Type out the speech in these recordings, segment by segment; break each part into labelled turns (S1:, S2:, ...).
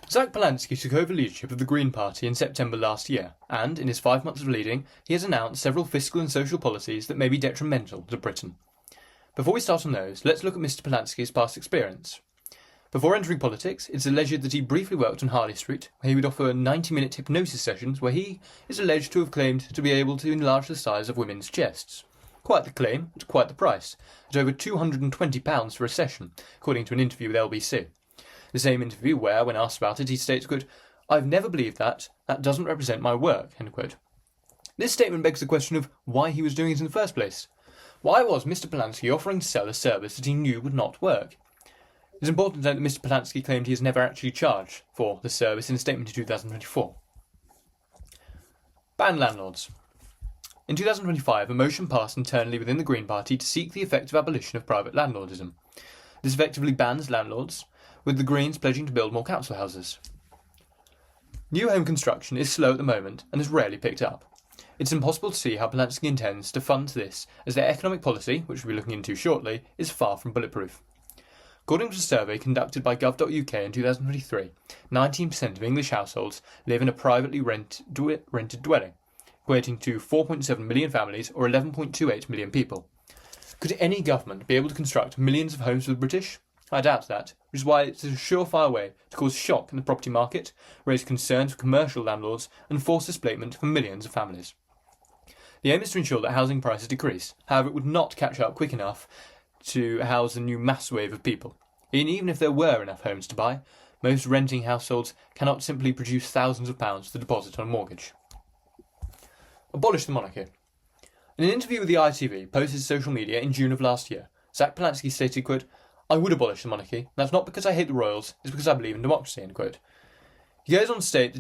S1: Zach Polanski took over leadership of the Green Party in September last year, and, in his 5 months of leading, he has announced several fiscal and social policies that may be detrimental to Britain. Before we start on those, let's look at Mr Polanski's past experience. Before entering politics, it's alleged that he briefly worked on Harley Street, where he would offer 90-minute hypnosis sessions where he is alleged to have claimed to be able to enlarge the size of women's chests. Quite the claim, but quite the price, at over £220 for a session, according to an interview with LBC. The same interview where, when asked about it, he states, quote, "I've never believed that doesn't represent my work," end quote. This statement begs the question of why he was doing it in the first place. Why was Mr Polanski offering to sell a service that he knew would not work? It's important to note that Mr Polanski claimed he has never actually charged for the service in a statement in 2024. Ban landlords. In 2025, a motion passed internally within the Green Party to seek the effective abolition of private landlordism. This effectively bans landlords, with the Greens pledging to build more council houses. New home construction is slow at the moment and has rarely picked up. It's impossible to see how Polanski intends to fund this, as their economic policy, which we'll be looking into shortly, is far from bulletproof. According to a survey conducted by gov.uk in 2023, 19% of English households live in a privately rented dwelling, equating to 4.7 million families or 11.28 million people. Could any government be able to construct millions of homes for the British? I doubt that, which is why it's a surefire way to cause shock in the property market, raise concerns for commercial landlords, and force displacement for millions of families. The aim is to ensure that housing prices decrease. However, it would not catch up quick enough to house a new mass wave of people. And even if there were enough homes to buy, most renting households cannot simply produce thousands of pounds to deposit on a mortgage. Abolish the monarchy. In an interview with the ITV posted to social media in June of last year, Zach Polanski stated, quote, "I would abolish the monarchy, and that's not because I hate the royals, it's because I believe in democracy," end quote. He goes on to state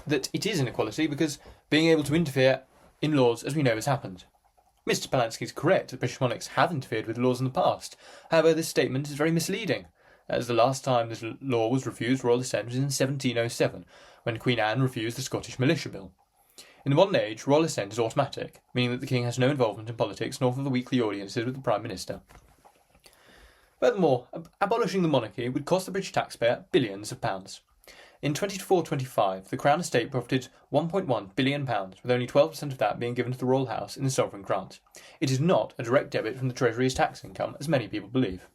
S1: that it is inequality because being able to interfere in laws, as we know, has happened. Mr Polanski is correct that British monarchs have interfered with laws in the past. However, this statement is very misleading, as the last time this law was refused royal assent was in 1707, when Queen Anne refused the Scottish Militia Bill. In the modern age, royal assent is automatic, meaning that the king has no involvement in politics nor for the weekly audiences with the Prime Minister. Furthermore, abolishing the monarchy would cost the British taxpayer billions of pounds. In 24-25, the Crown Estate profited £1.1 billion, with only 12% of that being given to the Royal House in the sovereign grant. It is not a direct debit from the Treasury's tax income, as many people believe.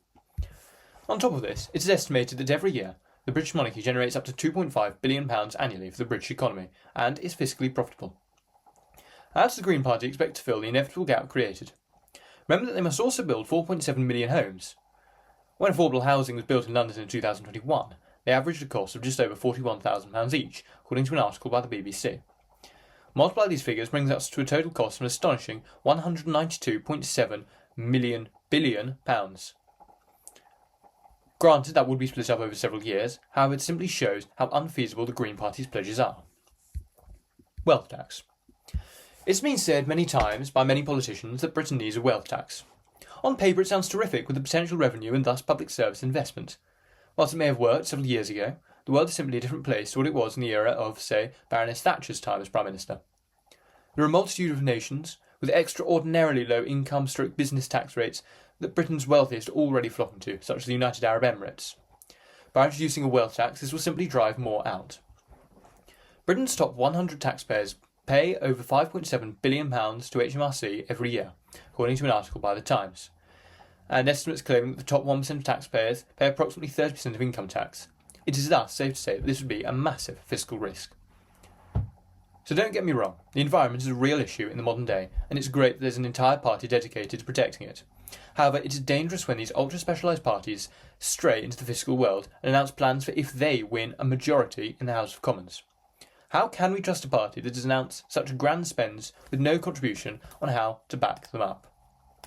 S1: On top of this, it is estimated that every year, the British monarchy generates up to £2.5 billion annually for the British economy, and is fiscally profitable. How does the Green Party expect to fill the inevitable gap created? Remember that they must also build 4.7 million homes. When affordable housing was built in London in 2021, they averaged a cost of just over £41,000 each, according to an article by the BBC. Multiply these figures brings us to a total cost of an astonishing £192.7 billion. Granted, that would be split up over several years, however it simply shows how unfeasible the Green Party's pledges are. Wealth tax. It's been said many times by many politicians that Britain needs a wealth tax. On paper it sounds terrific with the potential revenue and thus public service investment. Whilst it may have worked several years ago, the world is simply a different place to what it was in the era of, say, Baroness Thatcher's time as Prime Minister. There are a multitude of nations with extraordinarily low income/business tax rates that Britain's wealthiest are already flocking to, such as the United Arab Emirates. By introducing a wealth tax, this will simply drive more out. Britain's top 100 taxpayers pay over £5.7 billion to HMRC every year, according to an article by The Times. And estimates claim that the top 1% of taxpayers pay approximately 30% of income tax. It is thus safe to say that this would be a massive fiscal risk. So don't get me wrong, the environment is a real issue in the modern day, and it's great that there's an entire party dedicated to protecting it. However, it is dangerous when these ultra-specialised parties stray into the fiscal world and announce plans for if they win a majority in the House of Commons. How can we trust a party that has announced such grand spends with no contribution on how to back them up?